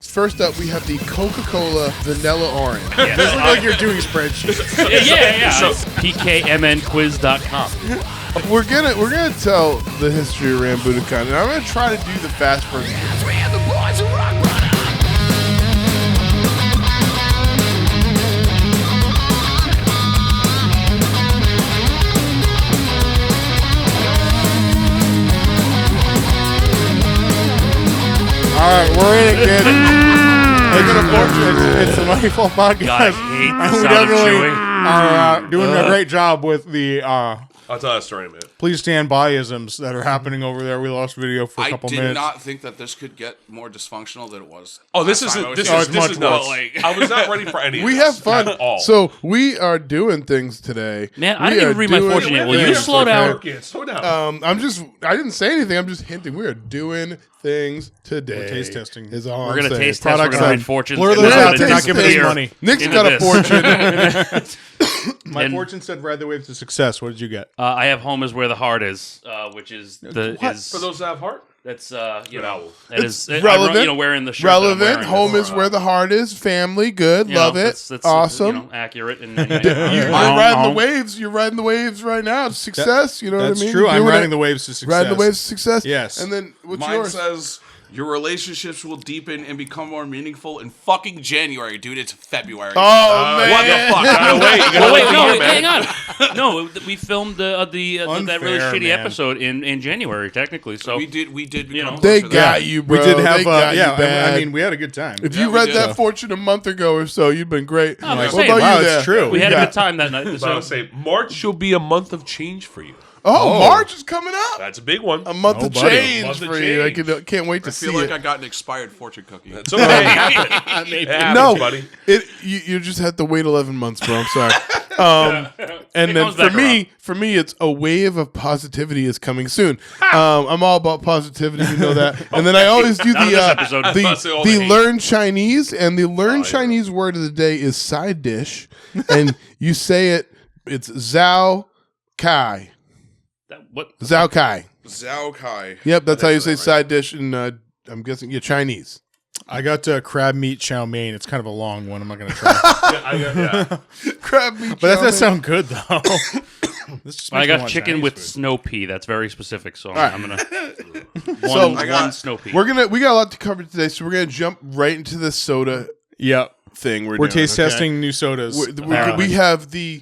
First up, we have the Coca-Cola Vanilla Orange. Yeah. This looks like you're doing spreadsheets. yeah. PKMNquiz.com. We're gonna tell the history of Rambudikon, and I'm gonna try to do the fast version. All right, we're in it, kid. It's the Money Fall Podcast. God, I hate the And we sound of definitely chewing. are doing a great job with the I'll tell that story in a minute. please stand by isms that are happening over there. We lost video for a couple I did minutes. not think that this could get more dysfunctional than it was. Oh, this last is time I was this here. is this is nuts. Like, I was not ready for any of We this have fun. at all. So we are doing things today. Man, I We didn't are even read my doing fortune yet. Will you things, slow down? okay? Slow down. I didn't say anything. I'm just hinting. We are doing things today. We're taste testing. Is all We're I'm going to saying. taste test. We're Products going to read on- fortunes. blur and those then out we're to gonna not give us disappear money. Nick's into got a this. fortune. My And- fortune said ride the wave to success. What did you get? I have home is where the heart is, which is the is For those that have heart, that's you know that It's is relevant. You know, wearing the shirt that I'm Relevant. wearing Home is, is where the heart is. Family. Good. you Love know, it. that's, Awesome. You know, accurate and You're riding the waves. You're riding the waves right now. It's success. You know what I That's mean? true. You're I'm doing riding it. the waves to success. Riding the waves to success. Yes. And then what's mine yours? says your relationships will deepen and become more meaningful in fucking January, dude. It's February. Oh man! what the fuck? You gotta wait. You gotta Oh, wait, wait no, for man. hang on. No, we filmed that really Unfair, shitty man. episode in January, technically. So we did. You know. become They close to that. got you, bro. We did have, They got you yeah. bad. I mean, we had a good time. if Yeah, you we read did. that fortune a month ago or so, you'd been great. I'm What just saying, about wow, you it's there? true. we had Yeah. a good time that night. But I'll say March will be a month of change for you. Oh, March is coming up. That's a big one. A month Oh, of buddy. change Month of for you. I change. can't wait to I see feel like it. I got an expired fortune cookie. It's okay. It happens. It happens, No, buddy. you just had to wait 11 months, bro. I'm sorry. And It then comes back for me, it's a wave of positivity is coming soon. I'm all about positivity, you know that. And then I always do Not in this episode. the learn Chinese, and the learn Chinese word of the day is side dish, and you say it's Zhao Kai. What? Zhao Kai. Zhao Kai. Yep, that's how you say right. side dish, and I'm guessing you're Chinese. I got crab meat chow mein. It's kind of a long one. I'm not going to try. Crab meat. But that chow does mein. sound good, though. This just I makes me got want chicken Chinese with food. snow pea. That's very specific. So right. I'm gonna So, one snow pea. We got a lot to cover today, so we're gonna jump right into the soda Yep. thing. We're We're doing, taste okay? testing new sodas. We have the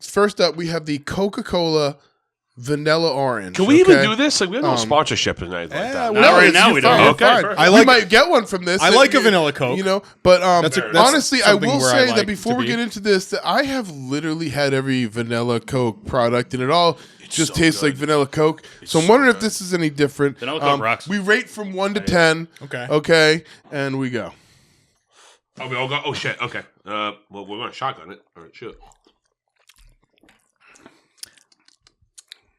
first up. We have the Coca-Cola Vanilla Orange. Can we even okay? do this? Like, we have no sponsorship or anything like that. well, Not right it's- now, you're we don't. fine, Okay, you're fine. fair. I We like- might get one from this. I like a vanilla Coke. You know, but That's honestly, I something will where say I that like before to we be. get into this, that I have literally had every vanilla Coke product, and it all just so tastes good. like vanilla Coke. So I'm wondering if this is any different. Vanilla Coke rocks. We rate from 1 to 10. Okay. Okay, and we go. Oh, we all got. Oh shit. Okay. Well, we're gonna shotgun it. All right. Shit.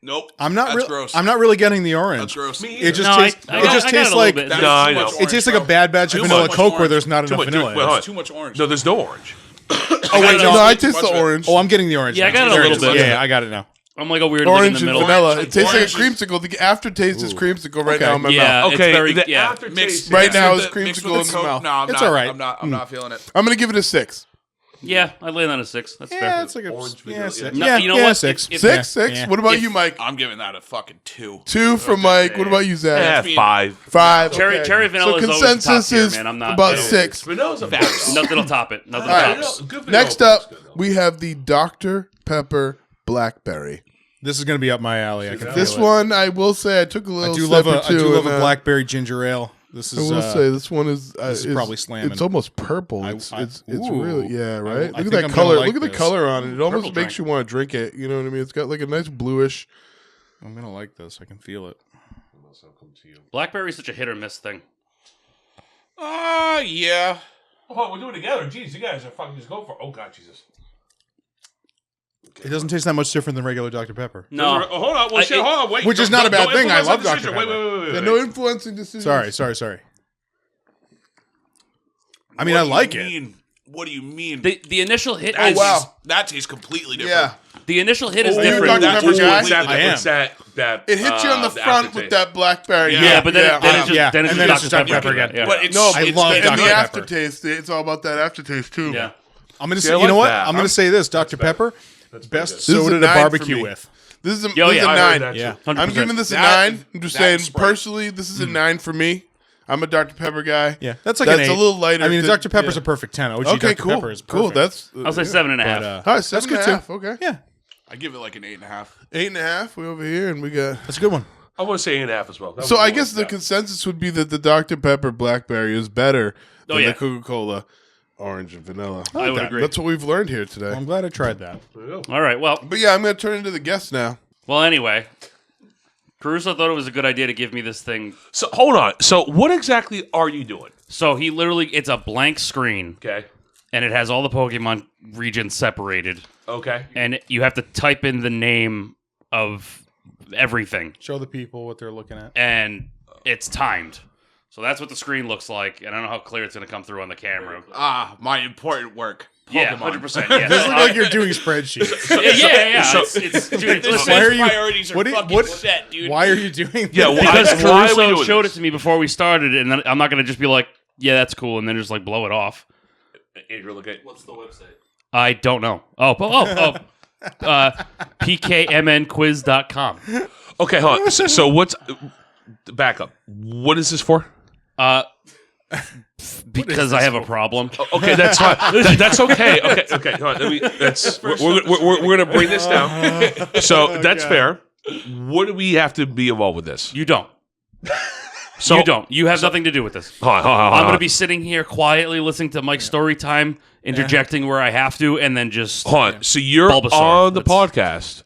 Nope. I'm not That's really. gross. I'm not really getting the orange. That's gross. Me It just No, tastes. I It got- just I got tastes a little like. bit. That is No, I too know. much It orange, tastes like a bro. bad batch of Too vanilla much Coke where orange. there's not Too enough much. vanilla. Wait, hold on. Too much orange. No, there's no orange. Oh wait, No, no. I taste the much of it. orange. Oh, I'm getting the orange. Yeah, I now. got a There little is. bit. Yeah, I got it now. I'm like a weird Orange in and the middle. vanilla. It tastes like a Orange is- creamsicle. The aftertaste is creamsicle right Okay. now in my Yeah, mouth. it's Okay. very The yeah. aftertaste. Mixed Right mixed now with it's the- mixed creamsicle with in the the Coke. mouth. No, I'm It's not. all right. I'm not feeling it. I'm gonna give it a 6. Yeah, I lay that a 6. That's Yeah, fair. it's like a Orange yeah, vanilla. six. No, Yeah, you know yeah, what? 6. If- Six, Yeah, six. yeah. What about If- you, Mike? I'm giving that a fucking 2. 2 from Mike. What about you, Zach? Yeah, 5. 5. Cherry vanilla So is always consensus top tier, is man. I'm not about I don't- 6. Vanilla's a Nothing will top it. Nothing All will right. top it. Next up, we have the Dr. Pepper Blackberry. This is going to be up my alley. I can This feel it. one, I will say, I took a little I do sip love or a two. I do love and, a blackberry ginger ale. This I is will say this one is is probably slamming. It's almost purple. I- It's I- it's ooh. really right. I Look think at that I'm color. gonna like Look at the this. color on it. It almost Purple makes you want to drink it. You know what I mean? It's got like a nice bluish. I'm going to like this. I can feel it. Blackberry's such a hit or miss thing. Yeah. Oh, we're doing it together. Jeez, you guys are fucking just going for. Oh God, Jesus. It doesn't taste that much different than regular Dr. Pepper. No, Oh, hold on. Well, shit, hold on. Wait. Which is No, not a bad no thing. I influence love on Dr. decision. Pepper. Wait. Yeah, no influencing decisions. Sorry. I mean, I like it. What do you mean? the initial hit. That is, wow. That tastes completely different. Yeah. The initial hit is Oh, you're different. Dr. Pepper guy? What's that? I am. What's that? that It hits you on the front with aftertaste. that blackberry. Yeah, but then it's yeah. just And then it's just Dr. Pepper again. Yeah. But it's, No, I it's love been- Dr. And the Pepper. aftertaste, it's all about that aftertaste too. Yeah. I'm gonna See, say, I you know like what? that. I'm gonna say this: Dr. Pepper, best good. This is soda a to 9 for barbecue me. with. This is a, Yo, this is yeah, a I heard 9. that Yeah. too. 100%. I'm giving this a That- 9. I'm just that saying, Sprite. personally, this is a 9 for me. I'm a Dr. Pepper guy. Yeah, that's like That's an 8. a little lighter I mean, than- Dr. Pepper's yeah. a perfect 10. OG Okay, Dr. cool. Pepper is perfect. Cool. That's I'll say 7.5. But, all right. that's good 7.5. too. Okay. Yeah, I give it like an 8.5. 8.5. We over here, and we got. that's a good one. I want to say 8.5 as well. That So was I more guess the like that. consensus would be that the Dr. Pepper Blackberry is better than yeah. the Coca-Cola Orange and Vanilla. I would that. agree. That's what we've learned here today. I'm glad I tried that. There you go. All right. Well, But yeah, I'm going to turn into the guest now. anyway, Caruso thought it was a good idea to give me this thing. So hold on. So what exactly are you doing? So he literally, it's a blank screen, Okay. and it has all the Pokemon regions separated, Okay. and you have to type in the name of everything, Show the people what they're looking at. and it's timed. So that's what the screen looks like, and I don't know how clear it's going to come through on the camera. My important work. Yeah, Pokemon. 100%. Yeah. Doesn't look like you're doing spreadsheets. yeah. So- It's dude, This listen, Why are you- priorities are what do you- fucking what- set, dude. Why are you doing that? Yeah, well, because why are we Caruso doing showed this? it to me before we started, and then I'm not going to just be like, yeah, that's cool, and then just like blow it off. Andrew, look at What's the website? I don't know. PKMNquiz.com. Okay, hold on. So what's back up? What is this for? Because I have a problem. Okay, that's fine. That's okay. Okay. Hold on. We're gonna bring this down. So that's fair. What do we have to be involved with this? You don't. So You don't. You have nothing to do with this. Hold on. I'm going to be sitting here quietly listening to Mike's story time, interjecting where I have to, and then just Hold on. So you're Bulbasaur. on the That's- podcast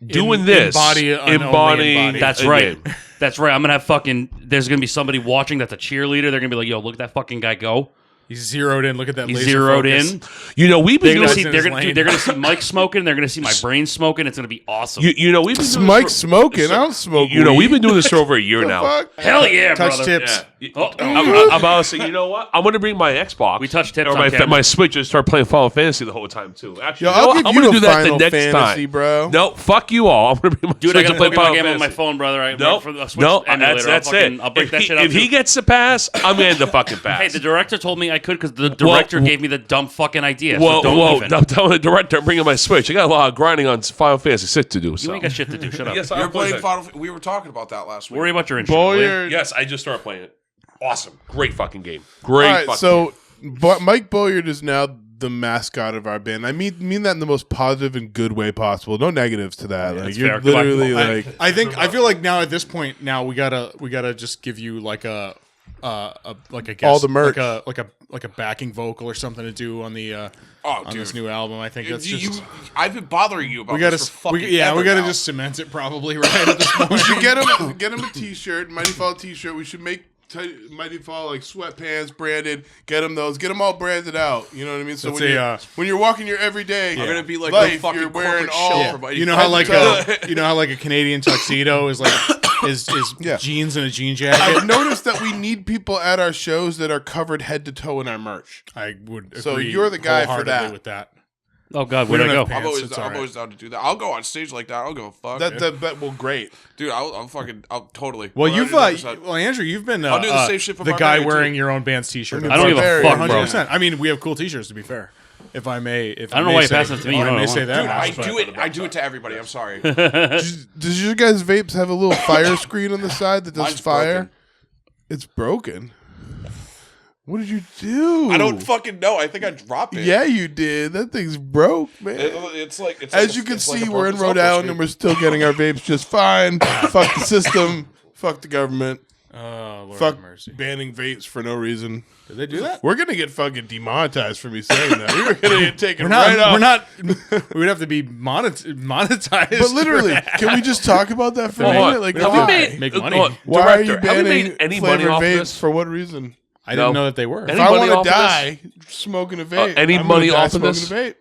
doing this, only embodying. embody. That's a right. game. That's right. I'm going to have fucking. There's going to be somebody watching that's a cheerleader. They're going to be like, yo, look at that fucking guy go. He's zeroed in. Look at that. He's laser zeroed focus. in. You know we've They're been going to doing. see. in They're his going to. lane. They're going to see Mike smoking. They're going to see my brain smoking. It's going to be awesome. You know we've been doing Mike this for, smoking. I don't smoke. You know weed. we've been doing this for over a year The now. fuck? Hell yeah, Touch brother. tips. Yeah. Oh, I'm about to say, you know what? I'm going to bring my Xbox. We touched tips or on my camera. my Switch and start playing Final Fantasy the whole time too. Actually, Yo, you know I'll what? give I'm you going to a do that the Final next Fantasy, time. bro. No, fuck you all. I'm going to bring my Dude, I Switch got to a play Pokemon Final game on Fantasy. my phone, brother. I No, for the Switch no, emulator. that's I'll it. break that shit up. If he too. gets the pass, I'm in the fucking pass. Hey, the director told me I could because the director gave me the dumb fucking idea. Whoa, so don't whoa! even. I'm telling the director, I'm bringing my Switch. I got a lot of grinding on Final Fantasy 6 to do. You So. ain't got shit to do. Shut up. Yes, You're I'm playing Final. We were talking about that last week. Worry about your insurance. will you? Boyer. Yes, I just started playing it. Awesome, great fucking game. Great. All right, fucking so Mike Boyard is now the mascot of our band. I mean that in the most positive and good way possible. No negatives to that. Like that's you're fair. Goodbye. literally like I feel like now at this point now we gotta just give you like a guest, All the merch. like a backing vocal or something to do on the Oh, on dude. this new album. I think that's just I've been bothering you about we gotta this for fucking we ever gotta now. just cement it probably right at this point. we should get him a t-shirt, Mighty Fall t-shirt. We should make Mighty Fall like sweatpants branded. Get him those. Get them all branded out. You know what I mean? So That's when you're walking your everyday, You're gonna be like life, the fucking you're wearing corporate all. shell Yeah. for Mighty You know Fall. how like a Canadian tuxedo is like is Yeah. jeans and a jean jacket. I've noticed that we need people at our shows that are covered head to toe in our merch. I would So agree you're the guy for wholeheartedly that. with that. Oh God, We where'd I don't go? have pants. It's all I'm right. always down to do that. I'll go on stage like that. I'll go fuck. That will great. Dude, I'll totally. Well, 100%. well, Andrew, you've been I'll do the same shit for the my guy band, wearing too. your own band's t-shirt. I don't give a Very fuck, bro. 100%. I mean, we have cool t-shirts to be fair. If I may, I don't know why you're passing it to me. If I You may know, say that. Dude, I much, but- do it. I do it to everybody. I'm sorry. Does your guys' vapes have a little fire screen on the side that does Mine's fire? broken. It's broken. What did you do? I don't fucking know. I think I dropped it. Yeah, you did. That thing's broke, man. It's like As you can see, we're in Rhode Island and we're still getting our vapes just fine. Fuck the system. Fuck the government. Oh, Lord Fuck have mercy. banning vapes for no reason. Did they do that? We're gonna get fucking demonetized for me saying that. We're gonna get taken We're not. right off. We're not. We would have to be monetized. But literally, can we just talk about that for a Hold on. minute? Like, Have why? we made Make money. hold on, Why are you director, have we banning made any money flavored off vapes? this? For what reason? I didn't No. know that they were. Any If I money want to off of die smoking a vape, any I'm gonna money die off of smoking this? a vape.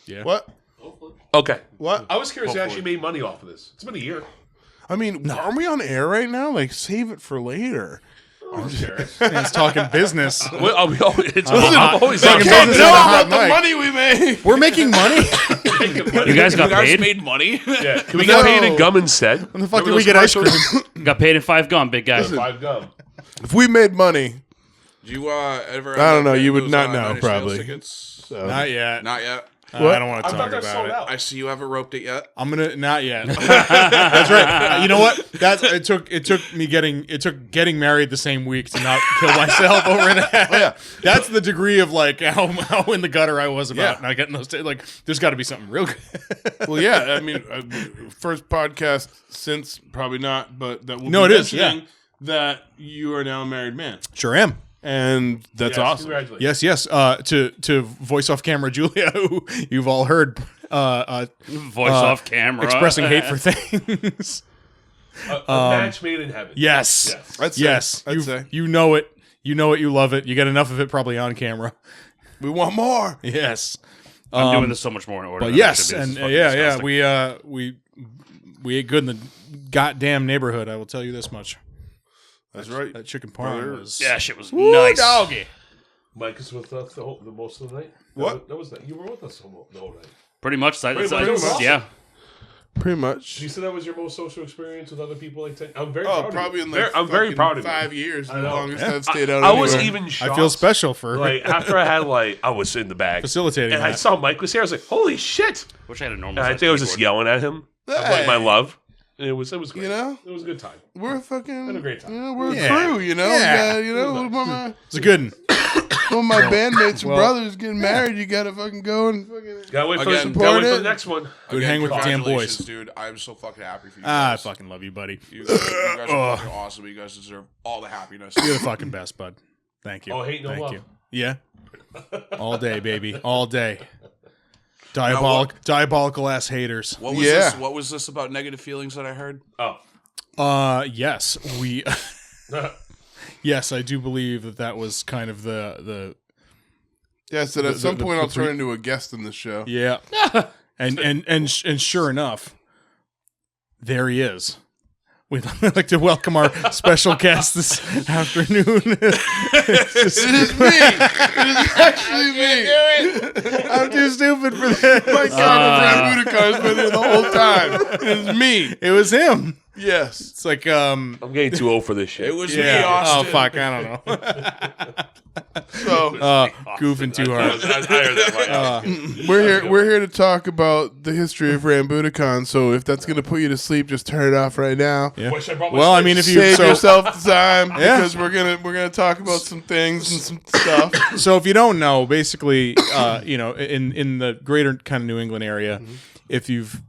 Yeah. What? Okay. What? I was curious if you actually made money off of this. It's been a year. I mean, are we on air right now? Like, save it for later. I'm serious. Man's talking business. Well, I'm always Talking Can't business know on a hot about the mic. money we made. We're making money. You guys got You guys paid? made money. Yeah. Can we get paid in gum instead? When the fuck did we get ice cream? Got paid in 5 gum, big guy. 5 gum. If we made money, Do you ever? I don't know, get you would those, not know, Nine Inch probably. Nails tickets? Not yet. Not yet. I don't want to I talk thought that about sold it. out. I see you haven't roped it yet. I'm gonna not yet. That's right. You know what? It took getting married the same week to not kill myself over that. yeah. That's the degree of like how in the gutter I was about Yeah. not getting those. Like, there's got to be something real good. Well, yeah. I mean, first podcast since probably not, but that will No, be it is, mentioning that you are now a married man, Sure am. and that's Yes, awesome. Congratulations. Yes. To voice off camera Julia, who you've all heard Voice off camera. expressing hate for things. A match made in heaven. Yes. I'd say, Yes. I'd say You know it. You know it. You love it. You get enough of it probably on camera. we want more. Yes. I'm doing this so much more in order. But than I yes, should be. This and is fucking yeah, disgusting. we ate good in the goddamn neighborhood. I will tell you this much. That's right. That chicken parm Brother. was Yeah, shit was nice. doggy. Mike is with us the most of the night. What? That was that. You were with us the whole night. Pretty much. Pretty much. Yeah. Pretty much. You said that was your most social experience with other people. Like, I'm very Oh, proud probably of in you. like I'm very fucking proud of you. 5 years. The know. longest I've stayed out. I was anywhere. even shocked. I feel special for Like after I had I was in the bag facilitating and I that. saw Mike was here. I was like, holy shit! Wish I had a normal. And I size think I was just keyboard. yelling at him about Hey. my love. And it was great. You know? It was a good time. We're fucking. Had a great time. You know, we're Yeah. a crew. You know. Yeah. You know. One It's a good one. of my bandmates and well, brothers getting married. You gotta fucking go and fucking. Gotta wait, Again, gotta wait for support the it. next one. Good Again, hang with the damn boys. congratulations, dude. I'm so fucking happy for you. I guys. fucking love you, buddy. You guys are fucking awesome. You guys deserve all the happiness. You're the fucking best, bud. Thank you. Oh, hate no Thank love. you. Yeah. All day, baby. All day. Now, Diabolical ass haters. What was Yeah. this? What was this about negative feelings that I heard? Oh. Yes, we. Yes, I do believe that was kind of the Yeah. So at some point, I'll the turn into a guest in this show. yeah, and sure enough, there he is. We'd like to welcome our special guest this afternoon. It is me. It is actually me. I'm too stupid for this. My God, Rambudikon has been here the whole time. It is me. It was him. Yes. It's like I'm getting too old for this shit. It was yeah. me, Austin. Oh fuck, I don't know. So Goofing too hard. I heard that. Mike. we're here to talk about the history of Rambudikon. So if that's gonna put you to sleep, just turn it off right now. Yeah. Wish I brought my Well, I switch. mean, if you Save so, yourself the time Yeah. because we're gonna talk about some things and some stuff. so if you don't know, basically, you know, in the greater kind of New England area, if you've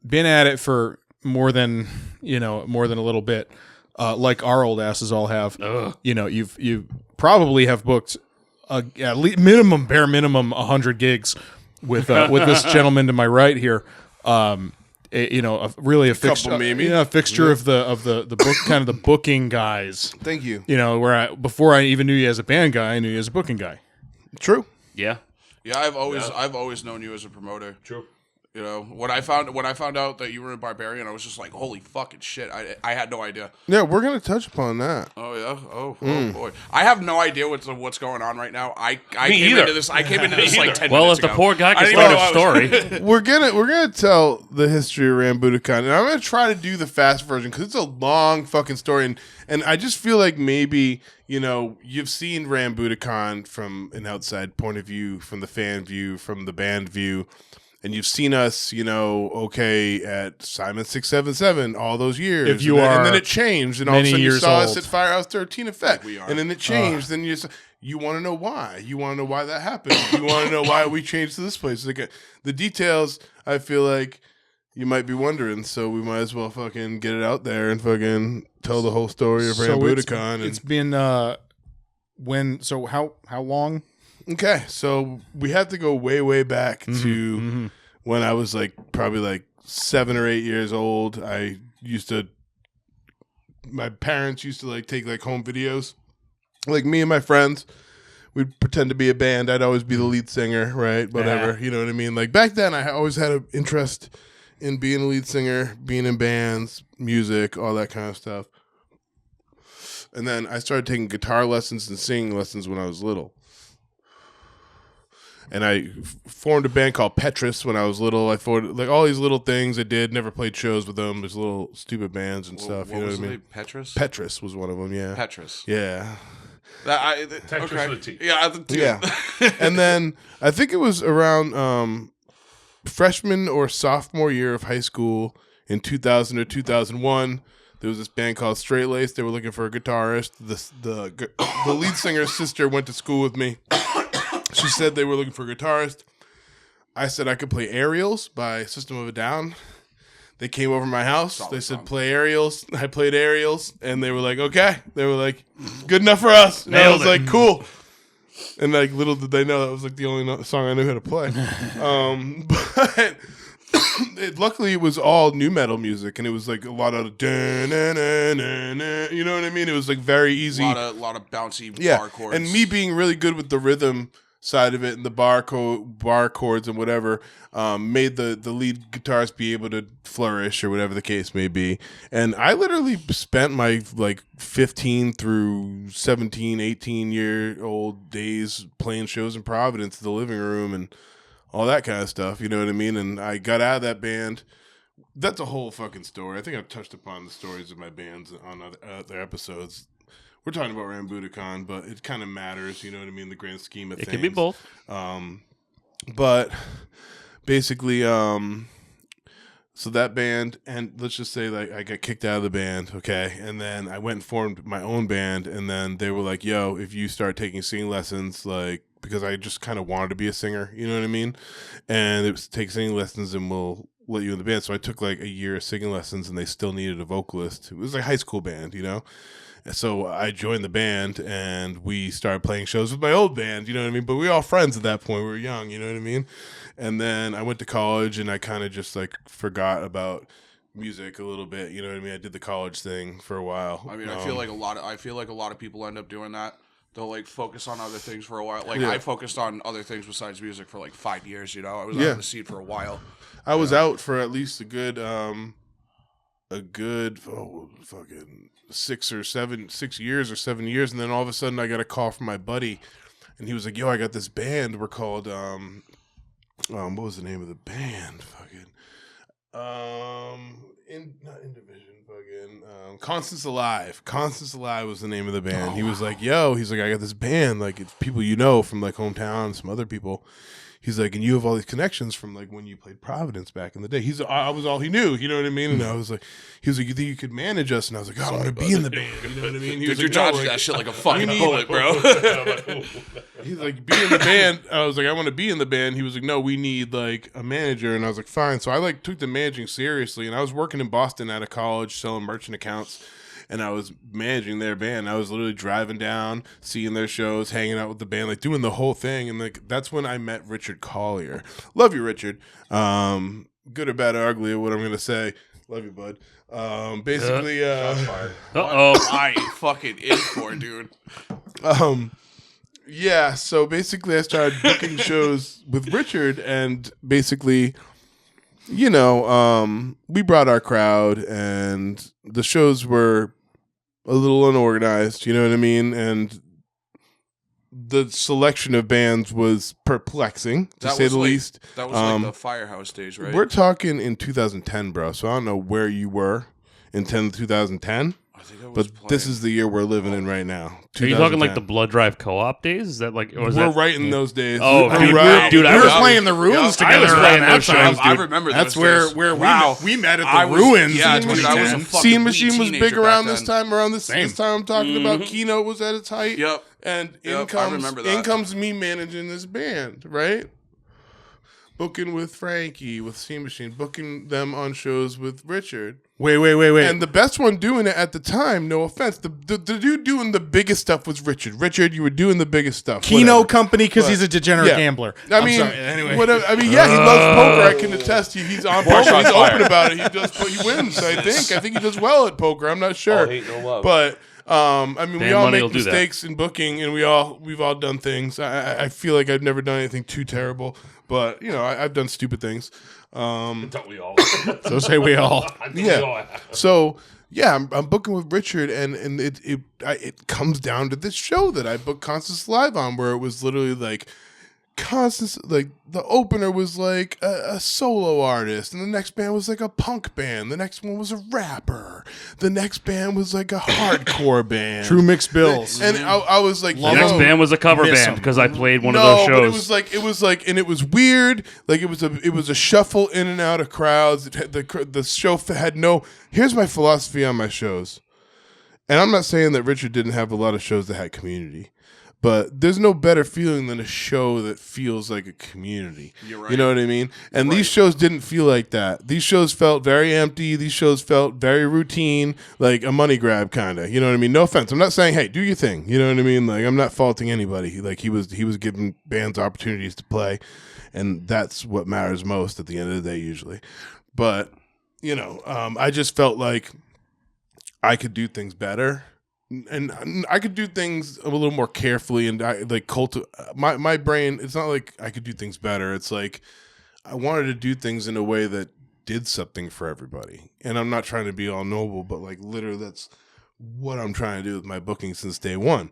been at it for more than a little bit, like our old asses all have, you know, you probably have booked at least bare minimum 100 gigs with this gentleman to my right here. Really a fixture, Couple maybe. a fixture of the book, kind of the booking guys. Thank you. You know, before I even knew you as a band guy, I knew you as a booking guy. True. Yeah. Yeah, I've always known you as a promoter. True. You know, when I found out that you were a Barbarian, I was just like, holy fucking shit! I had no idea. Yeah, we're gonna touch upon that. Oh yeah. Oh boy. I have no idea what's going on right now. I Me came either. into this. I came into this like 10 Well, minutes if the ago. poor guy I can didn't start even a know I was- story, We're gonna tell the history of Rambudikon, and I'm gonna try to do the fast version because it's a long fucking story, and I just feel like maybe you've seen Rambudikon from an outside point of view, from the fan view, from the band view. And you've seen us, at Simon 677 all those years. If you and are then it changed, and all of a many sudden you years saw us old. at Firehouse 13 Effect, we are. and then it changed. Then you want to know why? You want to know why that happened? You want to know why we changed to this place? Like the details, I feel like you might be wondering. So we might as well fucking get it out there and fucking tell the whole story of Rambudikon. It's been how long? Okay, so we have to go way, way back to when I was probably 7 or 8 years old. My parents used to take home videos. Like me and my friends, we'd pretend to be a band. I'd always be the lead singer, right? Whatever, you know what I mean? Like back then, I always had an interest in being a lead singer, being in bands, music, all that kind of stuff. And then I started taking guitar lessons and singing lessons when I was little. And I formed a band called Petrus when I was little. I formed like all these little things I did. Never played shows with them. There's little stupid bands and stuff. What You know was what I the mean? name? Petrus? Petrus was one of them. Yeah. Petrus. Yeah. Tetris Okay. with a T. Yeah, Yeah. And then I think it was around freshman or sophomore year of high school in 2000 or 2001. There was this band called Straight Lace. They were looking for a guitarist. The lead singer's sister went to school with me. She said they were looking for a guitarist. I said I could play Aerials by System of a Down. They came over to my house. They said, play Aerials. I played Aerials. And they were like, okay. They were like, good enough for us. And I was like, cool. And like, little did they know that was like the only song I knew how to play. But luckily it was all new metal music. And it was like a lot of, you know what I mean? It was like very easy. A lot of bouncy bar chords. And me being really good with the rhythm side of it and the bar chords and whatever made the lead guitarist be able to flourish or whatever the case may be. And I literally spent my like 15 through 17, 18-year-old days playing shows in Providence, the living room and all that kind of stuff. You know what I mean? And I got out of that band. That's a whole fucking story. I think I've touched upon the stories of my bands on other episodes. We're talking about Rambudikon, but it kind of matters, you know what I mean, the grand scheme of things. It can be both. But basically, so that band, and let's just say like I got kicked out of the band, okay? And then I went and formed my own band, and then they were like, yo, if you start taking singing lessons, like, because I just kind of wanted to be a singer, you know what I mean? And it was take singing lessons and we'll let you in the band. So I took like a year of singing lessons, and they still needed a vocalist. It was like a high school band, you know? So I joined the band, and we started playing shows with my old band, you know what I mean? But we were all friends at that point. We were young, you know what I mean? And then I went to college, and I kind of just like forgot about music a little bit, you know what I mean? I did the college thing for a while. I mean, I feel like a lot of people end up doing that. They'll like focus on other things for a while. Like Yeah. I focused on other things besides music for like 5 years. You know, I was out of the scene for a while. I was out for at least a good fucking 6 years or 7 years, and then all of a sudden I got a call from my buddy, and he was like, yo, I got this band. We're called what was the name of the band? Not Indivision, Constance Alive. Constance Alive was the name of the band. He was like, yo, he's like, I got this band, like it's people you know from like hometown, some other people. He's like, and you have all these connections from like when you played Providence back in the day. I was all he knew, you know what I mean? And I was like, he was like, you think you could manage us? And I was like, oh, I want to be in the band, you know what I mean? He Dude, was you're like, no, dodging like, that shit like a fucking need- bullet, bro. he's like, be in the band. I was like, I want to be in the band. He was like, no, we need like a manager. And I was like, fine. So I like took the managing seriously, and I was working in Boston out of college selling merchant accounts. And I was managing their band. I was literally driving down, seeing their shows, hanging out with the band, like doing the whole thing. And like that's when I met Richard Collier. Love you, Richard. Good or bad or ugly, or what I'm gonna say. Love you, bud. Basically, I ain't fucking in for, dude. yeah. So basically, I started booking shows with Richard, and basically, you know, we brought our crowd, and the shows were a little unorganized, you know what I mean? And the selection of bands was perplexing, to say the least. That was like the Firehouse days, right? We're talking in 2010, bro, so I don't know where you were in 2010. But this is the year we're living in right now. Are you talking like 2010. the Blood Drive Co-op days? Is that like, or was We're that right in those days. Oh, We're dude, right. dude, I we were was playing the ruins I was together playing around that those time. shows, I dude. remember That's those where days. we met at the ruins. Yeah, in dude, I was a 2010. fucking Scene wee Machine was teenager big around back this then. time. Around this time I'm talking about. Keynote was at its height. Yep. And Yep, I remember that. in comes me managing this band, right? Booking with Frankie, with Scene Machine, booking them on shows with Richard. Wait. And the best one doing it at the time, no offense, the dude doing the biggest stuff was Richard. Richard, you were doing the biggest stuff. Keno whatever. Company because But- he's a degenerate yeah. gambler. I mean, anyway. whatever. I mean, yeah, he loves poker. I can attest. He's on poker. shots He's open fired. about it. He wins. I think he does well at poker. I'm not sure. All hate, no love. But I mean, we Band money will make do that. mistakes in booking, and we've all done things. I feel like I've never done anything too terrible, but you know, I've done stupid things. Don't we all? So say we all. Yeah. So, yeah, I'm booking with Richard, and it comes down to this show that I booked Constance Live on, where it was literally like Constance, like the opener was like a solo artist, and the next band was like a punk band, the next one was a rapper, the next band was like a hardcore band, True mixed bills. and I was like, The next band was a cover Miss band 'em. because I played one no, of those but shows. it was like, and it was weird. Like it was a shuffle in and out of crowds. The show had no. Here's my philosophy on my shows, and I'm not saying that Richard didn't have a lot of shows that had community, but there's no better feeling than a show that feels like a community. You're right. You know what I mean? And these shows didn't feel like that. These shows felt very empty. These shows felt very routine, like a money grab kind of. You know what I mean? No offense. I'm not saying, hey, do your thing. You know what I mean? Like, I'm not faulting anybody. Like, he was giving bands opportunities to play, and that's what matters most at the end of the day usually. But, you know, I just felt like I could do things better. And I could do things a little more carefully, and I like my brain. It's not like I could do things better. It's like I wanted to do things in a way that did something for everybody. And I'm not trying to be all noble, but like literally, that's what I'm trying to do with my booking since day one.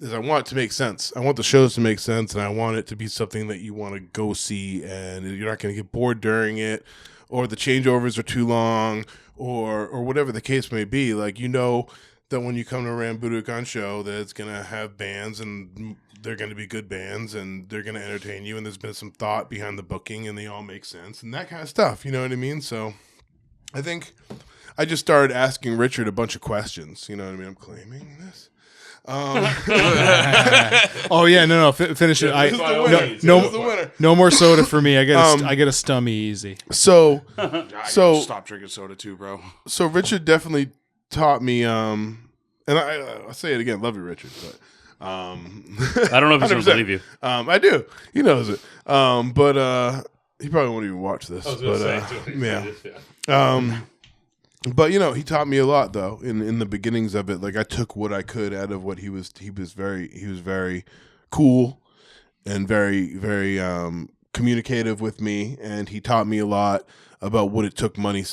Is I want it to make sense. I want the shows to make sense, and I want it to be something that you want to go see, and you're not going to get bored during it, or the changeovers are too long, or whatever the case may be. Like, you know, that when you come to a rambudikon show, that it's going to have bands, and they're going to be good bands, and they're going to entertain you, and there's been some thought behind the booking, and they all make sense, and that kind of stuff. You know what I mean? So I think I just started asking Richard a bunch of questions. You know what I mean? I'm claiming this. Oh yeah, no, finish it. This is the winner. No more soda for me. I get a stummy easy. So Stop drinking soda too, bro. So Richard definitely taught me, and I'll say it again, love you, Richard, but I don't know if he's going to believe you. I do. He knows it. But he probably won't even watch this. But you know, he taught me a lot though in the beginnings of it. Like, I took what I could out of what he was very cool and very communicative with me, and he taught me a lot about what it took money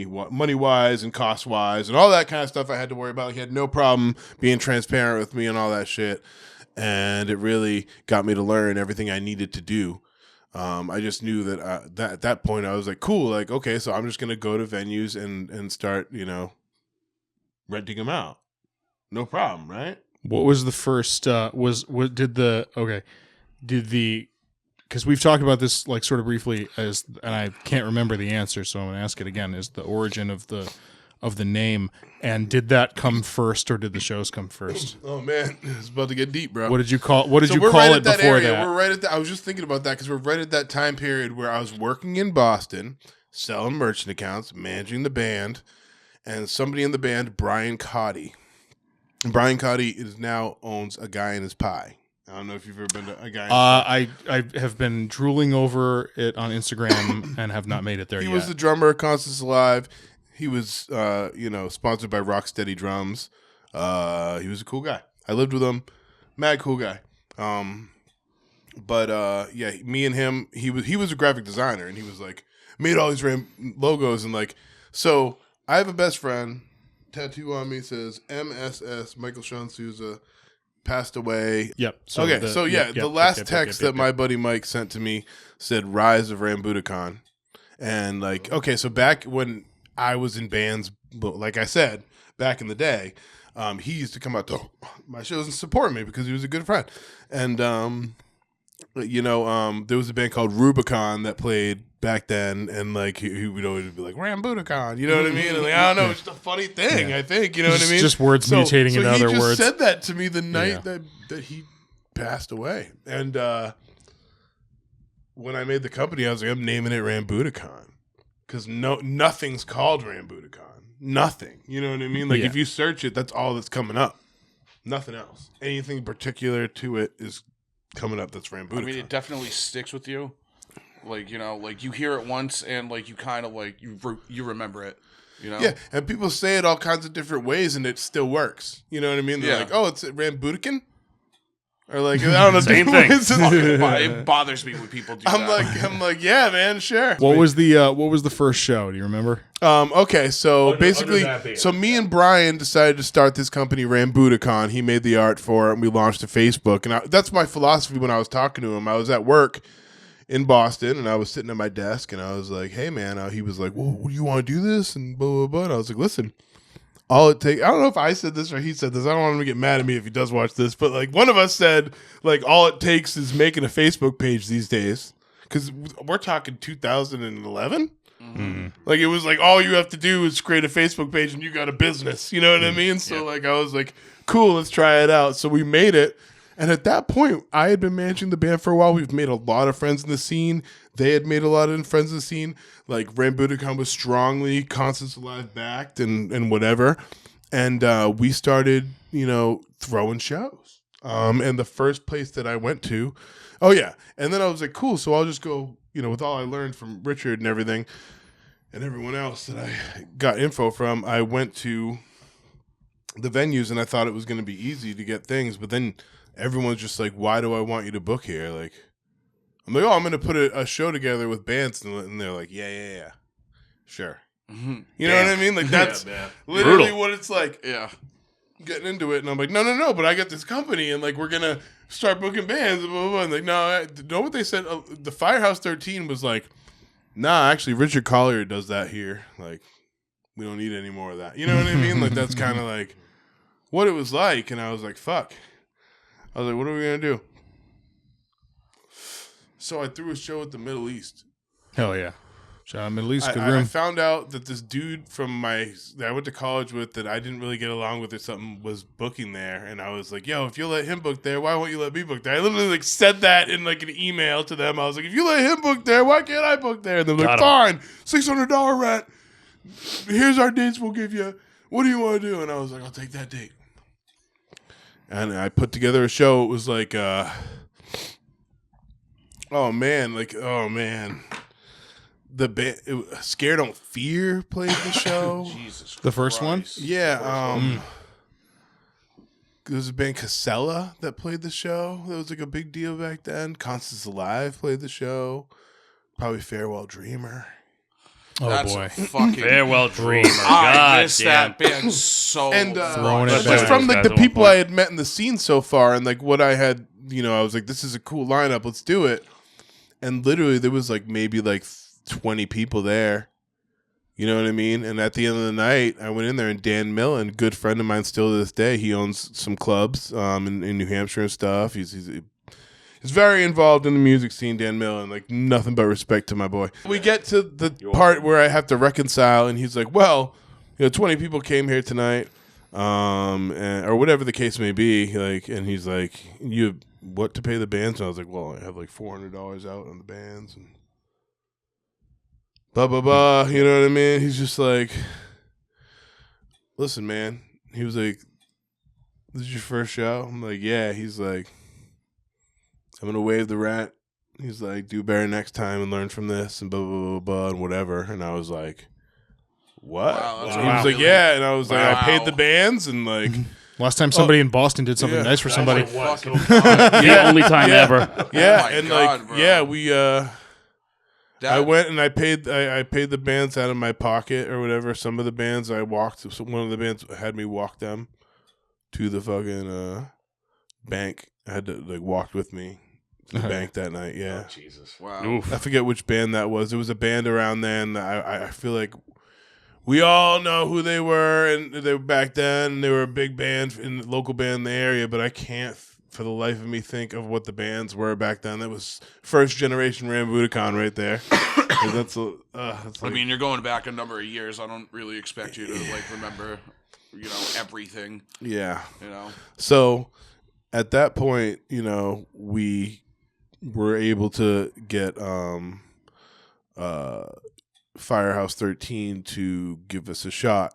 wise and cost wise and all that kind of stuff I had to worry about. He had no problem being transparent with me and all that shit, and it really got me to learn everything I needed to do. I just knew that at that point I was like, cool, like, okay, so I'm just gonna go to venues and start, you know, renting them out. No problem, right? What was the first? Because we've talked about this like sort of briefly and I can't remember the answer, so I'm gonna ask it again. Is the origin of the name, and did that come first or did the shows come first? Oh man, it's about to get deep, bro. What did you call? What did you we're call right it at that before area. that? We're right at that. I was just thinking about that because we're right at that time period where I was working in Boston, selling merchant accounts, managing the band, and somebody in the band, Brian Cotty. And Brian Cotty now owns A Guy in His Pie. I don't know if you've ever been to A Guy in His Pie. I have been drooling over it on Instagram and have not made it there yet. He was the drummer of Constance Alive. He was, sponsored by Rocksteady Drums. He was a cool guy. I lived with him. Mad cool guy. Me and him, he was a graphic designer, and he was like, made all these logos, and like, so I have a best friend, tattoo on me says MSS, Michael Sean Souza, passed away. Yep. The last text that my buddy Mike sent to me said Rise of Rambudikon. And like, okay, so back when I was in bands, like I said, back in the day, he used to come out to my shows and support me because he was a good friend. And, there was a band called Rubicon that played back then, and like he would always be like Rambudikon, you know what I mean? And like, I don't know, it's just a funny thing, I think, you know what I mean? Just words mutating into other words. He said that to me the night that he passed away. And when I made the company, I was like, I'm naming it Rambudikon. Because nothing's called Rambudikon. Nothing. You know what I mean? Like, if you search it, that's all that's coming up. Nothing else. Anything particular to it is coming up that's Rambudikon. I mean, it definitely sticks with you. Like, you know, like you hear it once and like you kind of like you remember it. You know? Yeah, and people say it all kinds of different ways and it still works. You know what I mean? They're like, oh, it's Rambudikan? Or like, I don't know. Same dude, thing. it's just- It bothers me when people do I'm that. like, yeah, man, sure. What was the first show? Do you remember? Okay, so Under basically, that banner. so me and Brian decided to start this company, Rambudikon. He made the art for it, and we launched a Facebook. And that's my philosophy when I was talking to him. I was at work in Boston, and I was sitting at my desk, and I was like, hey, man. He was like, well, do you want to do this? And blah, blah, blah. And I was like, listen, all it takes, I don't know if I said this or he said this. I don't want him to get mad at me if he does watch this, but like one of us said, like, all it takes is making a Facebook page these days. Because we're talking 2011. Like, it was like, all you have to do is create a Facebook page and you got a business. You know what I mean? So, like, I was like, cool, let's try it out. So we made it. And at that point, I had been managing the band for a while. We've made a lot of friends in the scene. They had made a lot of friends in the scene. Like, Rambudikon was strongly Constance Alive backed and whatever. And we started, throwing shows. And the first place that I went to, and then I was like, cool, so I'll just go, with all I learned from Richard and everything and everyone else that I got info from, I went to the venues and I thought it was going to be easy to get things. But then everyone's just like, why do I want you to book here? Like, I'm like, I'm going to put a show together with bands. And they're like, yeah, sure. You know what I mean? Like, that's literally Brutal. what it's like. Yeah. Getting into it, and I'm like, no, but I got this company, and like we're gonna start booking bands, and blah, blah, blah. And like, no, know what they said? The Firehouse 13 was like, nah, actually, Richard Collier does that here. Like, we don't need any more of that. You know what I mean? Like, that's kind of like what it was like, and I was like, fuck. I was like, what are we gonna do? So I threw a show at the Middle East. Hell yeah. Shout out Middle East, good I room. found out that this dude that I went to college with that I didn't really get along with or something was booking there, and I was like, yo, if you let him book there, why won't you let me book there? I literally like said that in like an email to them. I was like, if you let him book there, why can't I book there? And they're like, fine, $600 rent. Here's our dates we'll give you. What do you want to do? And I was like, I'll take that date. And I put together a show. It was like, oh man. The band, Scare Don't Fear played the show. Jesus The first one? Christ. Yeah, there was a band Casella that played the show. That was like a big deal back then. Constance Alive played the show. Probably Farewell Dreamer. Oh, That's boy. a fucking. Farewell Dreamer. I God miss damn. that band so And Throwing it just back. from like the Guys at one people point. I had met in the scene so far, and like what I had, I was like, this is a cool lineup. Let's do it. And literally, there was like maybe like 20 people there. You know what I mean? And at the end of the night, I went in there, and Dan Millen, good friend of mine still to this day, he owns some clubs in New Hampshire and stuff. He's very involved in the music scene, Dan Millen. Like, nothing but respect to my boy. We get to the part where I have to reconcile, and he's like, well, 20 people came here tonight, or whatever the case may be. Like, and he's like, you have what to pay the bands? And I was like, well, I have like $400 out on the bands, and blah, blah, blah. You know what I mean? He's just like, listen, man. He was like, this is your first show? I'm like, yeah. He's like, I'm going to waive the rent. He's like, do better next time and learn from this and blah, blah, blah, blah, and whatever. And I was like, what? Wow, that's And he was like, really- yeah. And I was like, I Wow. paid the bands and like, Last time somebody in Boston did something Yeah. nice for somebody. Fucking The only time Yeah. ever. yeah. my and God, like, bro. yeah, we, that, I went and I paid the bands out of my pocket or whatever. Some of the bands I walked. So one of the bands had me walk them to the fucking bank. I had to like walk with me to the bank that night. Yeah, Jesus. Wow. Oof. I forget which band that was. It was a band around then. I feel like we all know who they were, and they were back then. And they were a big band in local band in the area, but I can't for the life of me think of what the bands were back then. That was first generation Rambudikon right there. That's I mean, you're going back a number of years. I don't really expect you to like remember, everything. yeah. So at that point, we were able to get Firehouse 13 to give us a shot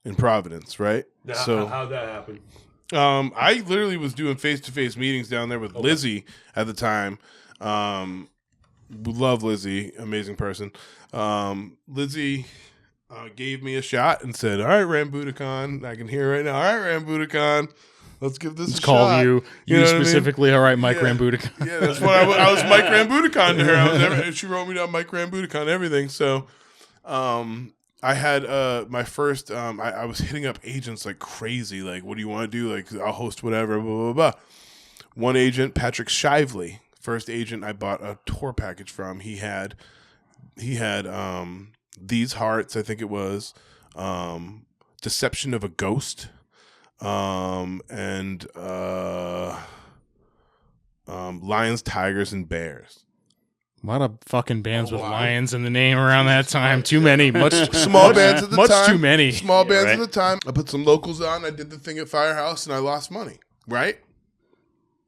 in Providence, right? How'd that happen? I literally was doing face-to-face meetings down there with Lizzie at the time. Love Lizzie, amazing person. Lizzie gave me a shot and said, all right, Rambudikon. I can hear right now. All right, Rambudikon. Let's give this Let's a call shot. you know what I mean? specifically. All right, Mike Yeah. Rambudikon. Yeah, that's what I was Mike Rambudikon to her. She wrote me down Mike Rambudikon, everything. So, I had my first. I was hitting up agents like crazy. Like, what do you want to do? Like, I'll host whatever. Blah blah blah. One agent, Patrick Shively, first agent I bought a tour package from. He had These Hearts, I think it was, Deception of a Ghost, and Lions, Tigers, and Bears. A lot of fucking bands with lions in the name around that time. Too many. Small bands at the much time. too many. Small bands right. at the time. I put some locals on. I did the thing at Firehouse, and I lost money. Right?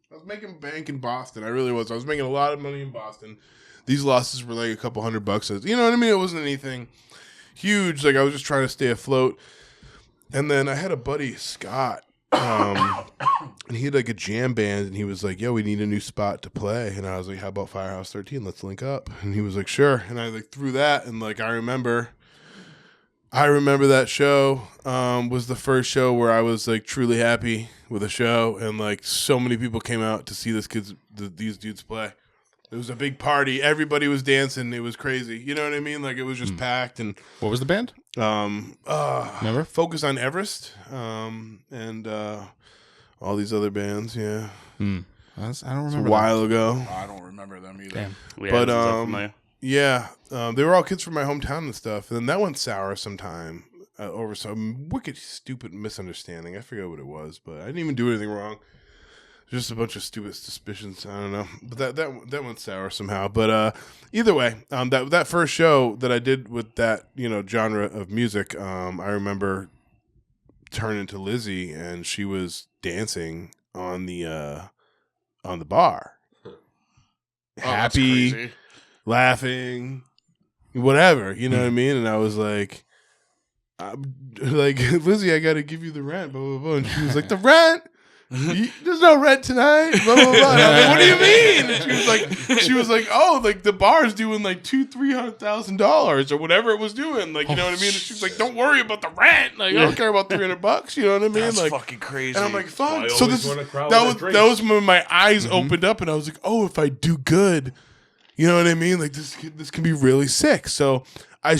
I was making bank in Boston. I really was. I was making a lot of money in Boston. These losses were like a couple $100. You know what I mean? It wasn't anything huge. Like, I was just trying to stay afloat. And then I had a buddy, Scott, and he had like a jam band, and he was like, "Yo, we need a new spot to play." And I was like, "How about Firehouse 13? Let's link up." And he was like, "Sure." And I like threw that, and like I remember that show was the first show where I was like truly happy with a show, and like so many people came out to see these dudes play. It was a big party. Everybody was dancing. It was crazy. You know what I mean? Like, it was just packed. And What was the band? Remember? Focus on Everest, and all these other bands. Yeah, I don't it's a remember. while ago. I don't remember them either. Damn. Yeah, But, this is familiar. Yeah, they were all kids from my hometown and stuff. And then that went sour sometime over some wicked, stupid misunderstanding. I forget what it was, but I didn't even do anything wrong. Just a bunch of stupid suspicions. I don't know, but that went sour somehow. But either way, that first show that I did with that genre of music, I remember turning to Lizzie, and she was dancing on the bar, That's happy, crazy. laughing, whatever. You know what I mean? And I was like, Lizzie, I got to give you the rent, blah blah blah. And she was like, the rent. There's no rent tonight. Blah blah blah. And I was like, what do you mean? And she was like, oh, like the bar's doing like $200,000-$300,000 or whatever it was doing. Like, you know what I mean? And she's like, don't worry about the rent. Like, I don't care about $300. You know what I mean? That's like, fucking crazy. and I'm like, fuck. I So always this want a crowd that that was drinks. when my eyes opened up, and I was like, oh, if I do good, you know what I mean? Like, this can be really sick. So I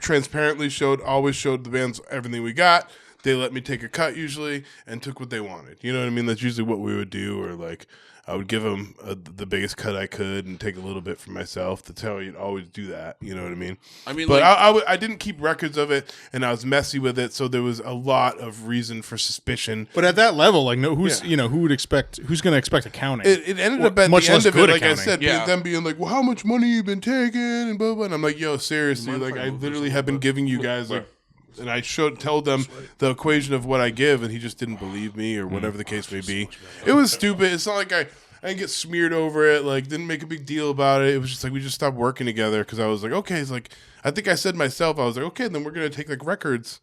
transparently always showed the bands everything we got. They let me take a cut usually, and took what they wanted. You know what I mean? That's usually what we would do, or like I would give them the biggest cut I could and take a little bit for myself. That's how you'd always do that. You know what I mean? I mean, But like, I didn't keep records of it, and I was messy with it, so there was a lot of reason for suspicion. But at that level, like, who's Yeah. who would expect? Who's going to expect accounting? It ended up at much the end less of it, good like I accounting. said, Yeah. them being like, well, how much money you been taking, and blah, blah. And I'm like, yo, seriously, mind like, if I I move this literally a have been little bit? giving you guys, like, and I told them the equation of what I give, and he just didn't believe me, or whatever the case may be. It was stupid. It's not like I didn't get smeared over it, like, didn't make a big deal about it. It was just like, we just stopped working together, because I was like, okay, it's like, I think I said myself, I was like, okay, then we're going to take, like, records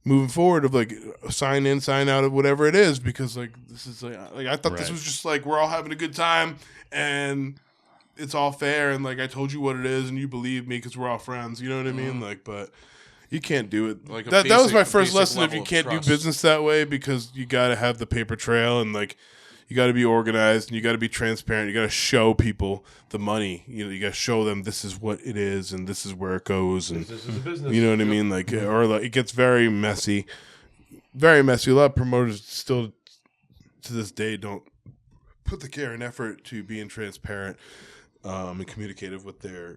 moving forward of, like, sign in, sign out of whatever it is, because, like, this is, like I thought this Right. was just, like, we're all having a good time, and it's all fair, and, like, I told you what it is, and you believe me, because we're all friends, you know what I mean? Like, but you can't do it. Like a that was my basic- first basic lesson. If level you of can't do trust. business that way, because you got to have the paper trail, and like you got to be organized, and you got to be transparent. You got to show people the money. You got to show them this is what it is, and this is where it goes, and This is a business. you know what I mean. Like, or like it gets very messy, very messy. A lot of promoters still to this day don't put the care and effort to being transparent and communicative with their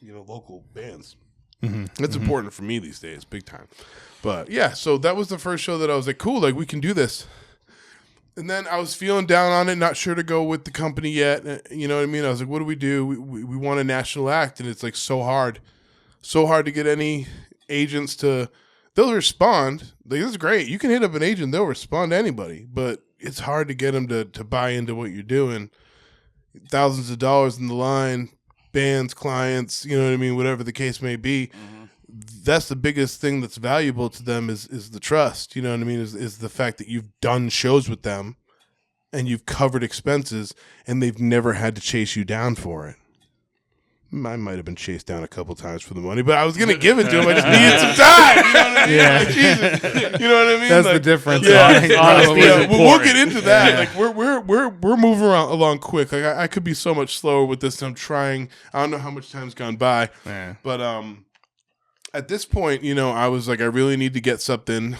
local bands. It's important for me these days, big time. But yeah, so that was the first show that I was like, cool, like we can do this. And then I was feeling down on it, not sure to go with the company yet. You know what I mean? I was like, what do we do? We want a national act, and it's like so hard to get any agents to. They'll respond. Like, this is great. You can hit up an agent; they'll respond to anybody. But it's hard to get them to buy into what you're doing. Thousands of dollars in the line. Bands, clients, you know what I mean, whatever the case may be. That's the biggest thing that's valuable to them is the trust, you know what I mean, is the fact that you've done shows with them and you've covered expenses and they've never had to chase you down for it. I might have been chased down a couple times for the money, but I was gonna give it to him. I just needed some time. You know what I mean? Yeah. Like, Jesus. You know what I mean? That's Like, the difference. Yeah, Honesty is yeah. We'll important. get into that. Like we're moving along quick. Like I could be so much slower with this. I'm trying. I don't know how much time's gone by, Yeah. but at this point, you know, I was like, I really need to get something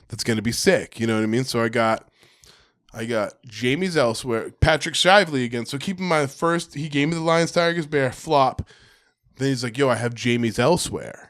that's gonna be sick. You know what I mean? So I got Jamie's Elsewhere, Patrick Shively again. So keep in mind, first he gave me the Lions, Tigers, Bear flop. Then he's like, yo, I have Jamie's Elsewhere.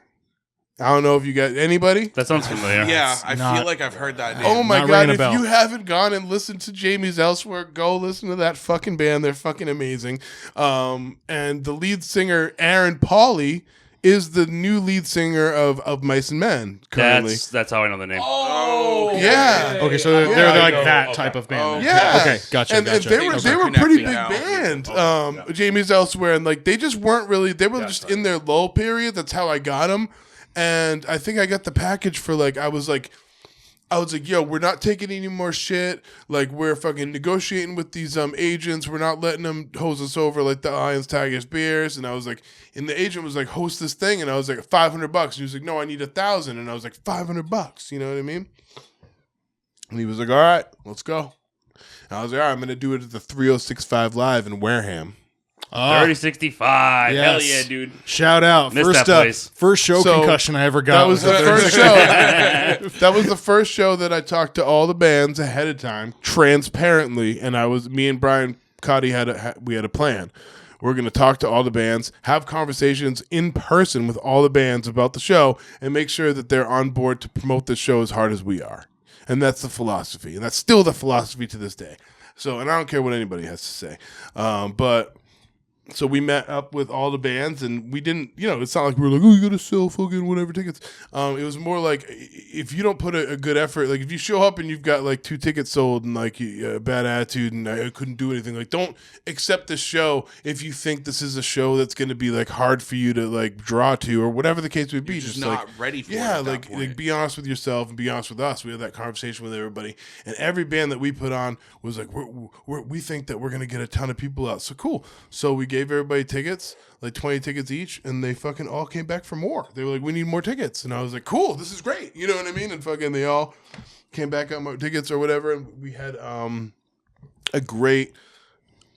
I don't know if you got anybody. That sounds familiar. Yeah, I not- feel like I've heard that name. Oh my Not God, ringing a if bell. you haven't gone and listened to Jamie's Elsewhere, go listen to that fucking band. They're fucking amazing. And the lead singer, Aaron Pauley, is the new lead singer of Mice and Men currently. That's how I know the name. Oh, Yeah. Okay, so they're Yeah. like that type of band. Yeah. Okay, gotcha. And gotcha. they were Things they are were a pretty big connecting band. Jamie's Elsewhere, and like they just weren't really. They were just in their low period. That's how I got them, and I think I got the package for like I was like, yo, we're not taking any more shit. Like we're fucking negotiating with these agents. We're not letting them hose us over like the Lions, Tigers, Bears. And I was like, and the agent was like, host this thing, and I was like, $500. And he was like, no, I need 1,000. And I was like, $500. You know what I mean? And he was like, all right, let's go. And I was like, all right, I'm going to do it at the 3065 Live in Wareham. 3065. Yes. Hell yeah, dude. Shout out. Missed First that place. first show So, concussion I ever got. That was the first show. That was the first show that I talked to all the bands ahead of time, transparently, and me and Brian Cotty had a plan. We're going to talk to all the bands, have conversations in person with all the bands about the show, and make sure that they're on board to promote the show as hard as we are. And that's the philosophy, and that's still the philosophy to this day. So, and I don't care what anybody has to say, but. So we met up with all the bands, and we didn't, you know, it's not like we were like, oh, you got to sell fucking whatever tickets. It was more like, if you don't put a good effort, like if you show up and you've got like 2 tickets sold and like a bad attitude and I couldn't do anything, like don't accept the show if you think this is a show that's going to be like hard for you to like draw to or whatever the case may be. You're just not like, ready for it. yeah, at that like point. be honest with yourself and be honest with us. We had that conversation with everybody, and every band that we put on was like, we think that we're going to get a ton of people out. So cool. So we gave everybody tickets. Like 20 tickets each, and they fucking all came back for more. They were like, we need more tickets. And I was like, cool, this is great. You know what I mean? And fucking they all came back on more tickets or whatever. And we had a great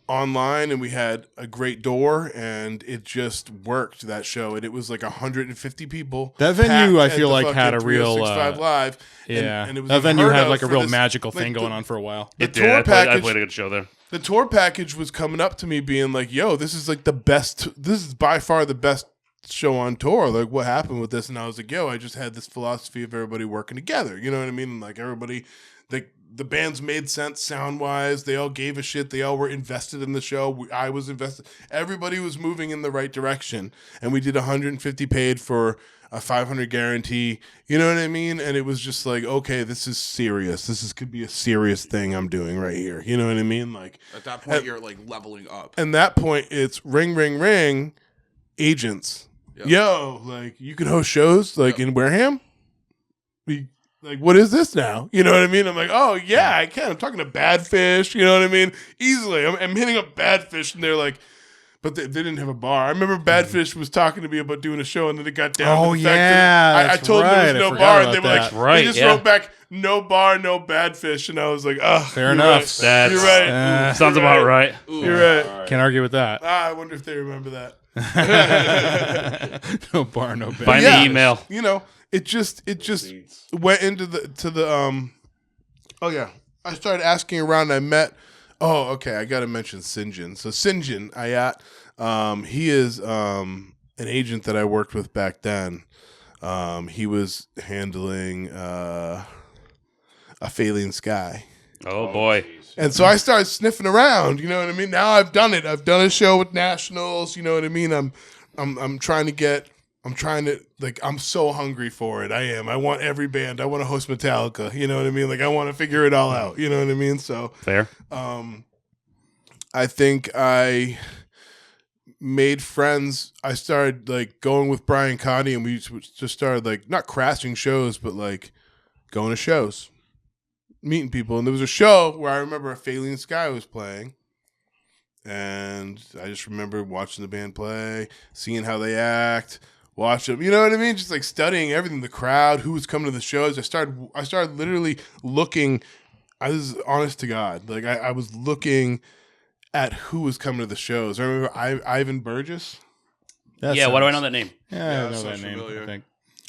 online, and we had a great door, and it just worked, that show. And it was like 150 people. That venue, I packed feel at the like, had a fucking real, 365 Live. Yeah, and it was that venue unheard had of like a for real this- magical like, thing the- going on for a while. The It did. tour I package. played a good show there. The tour package was coming up to me being like, yo, this is like the best, this is by far the best show on tour. Like, what happened with this? And I was like, yo, I just had this philosophy of everybody working together. You know what I mean? And like everybody, like the bands made sense sound wise. They all gave a shit. They all were invested in the show. I was invested. Everybody was moving in the right direction. And we did 150 paid for a 500 guarantee. You know what I mean? And it was just like, okay, this is serious. Could be a serious thing I'm doing right here. You know what I mean? Like At that point, you're like leveling up. and that point, it's ring, ring, ring, agents. Yep. Yo, like you can host shows like in Wareham. Like, what is this now? You know what I mean? I'm like, oh yeah, I can. I'm talking to Badfish. You know what I mean? Easily, I'm hitting up Badfish, and they're like, but they didn't have a bar. I remember Badfish was talking to me about doing a show, and then it got down. Oh, to the fact yeah, that I that's told them right. there was I no forgot bar, and they about were that. like, Right, they just yeah. wrote back, no bar, no Badfish, and I was like, oh, Fair enough. That's, You're right. Sounds You're about right. right. You're right. Can't argue with that. I wonder if they remember that. No bar, no bed. Find Yeah. the email. You know, it just went into the oh yeah. I started asking around, I met I gotta mention Sinjin. So Sinjin Ayat, he is an agent that I worked with back then. He was handling a Failing Sky. Oh boy. And so I started sniffing around, you know what I mean? Now I've done it. I've done a show with Nationals, you know what I mean? I'm trying to like, I'm so hungry for it. I am. I want every band. I want to host Metallica, you know what I mean? Like I want to figure it all out, you know what I mean? So Fair. I think I made friends. I started like going with Brian Connie, and we just started like not crashing shows, but like going to shows, meeting people. And there was a show where I remember a Failing Sky was playing, And I just remember watching the band play, seeing how they act, watch them. You know what I mean? Just like studying everything, the crowd, who was coming to the shows. I started literally looking. I was honest to God, like I was looking at who was coming to the shows. I remember Ivan Burgess, That Yeah, why do I sounds- know that name? Yeah, I Yeah, know that that sounds name. familiar. I think.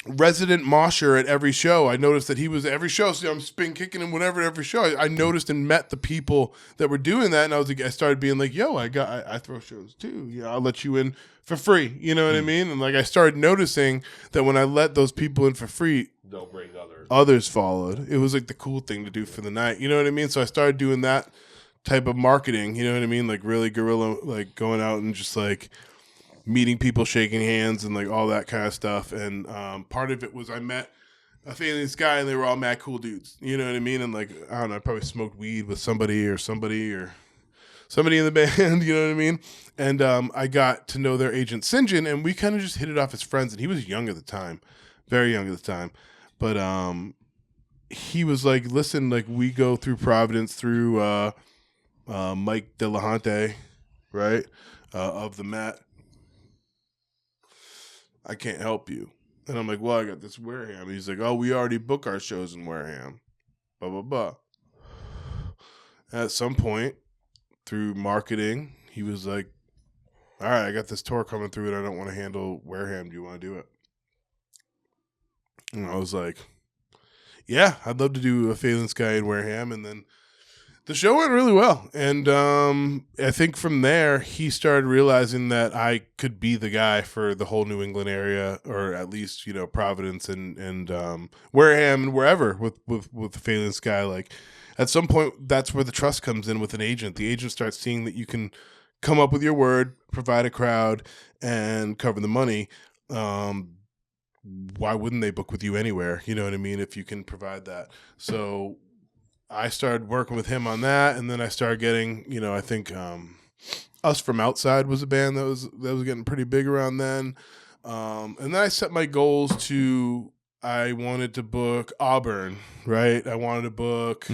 resident mosher at every show. I noticed that he was at every show. So I'm spin kicking and whatever at every show. I noticed and met the people that were doing that, and I started being like, "Yo, I throw shows too. You know, I'll let you in for free." You know what I mean? And like I started noticing that when I let those people in for free, They'll bring others. others followed. It was like the cool thing to do for the night. You know what I mean? So I started doing that type of marketing. You know what I mean? Like really guerrilla, like going out and just like meeting people, shaking hands, and like all that kind of stuff. And part of it was I met a Alien Sky, and they were all mad cool dudes. You know what I mean? And like I don't know, I probably smoked weed with somebody in the band. You know what I mean? And I got to know their agent St. John, and we kind of just hit it off as friends. And he was young at the time, very young at the time, but he was like, "Listen, like we go through Providence through Mike Delahunty, right, of the Met. I can't help you." And I'm like, "Well, I got this Wareham." He's like, "Oh, we already book our shows in Wareham." Blah, blah, blah. At some point, through marketing, he was like, "All right, I got this tour coming through and I don't want to handle Wareham. Do you want to do it?" And I was like, "Yeah, I'd love to do a Phelan Sky in Wareham." And then the show went really well. And I think from there, he started realizing that I could be the guy for the whole New England area, or at least, you know, Providence and Wareham and wherever with the Phelan Sky. Like at some point, that's where the trust comes in with an agent. The agent starts seeing that you can come up with your word, provide a crowd, and cover the money. Why wouldn't they book with you anywhere? You know what I mean? If you can provide that. So I started working with him on that, and then I started getting, you know, I think Us From Outside was a band that was getting pretty big around then. And then I set my goals to, I wanted to book Auburn, right? I wanted to book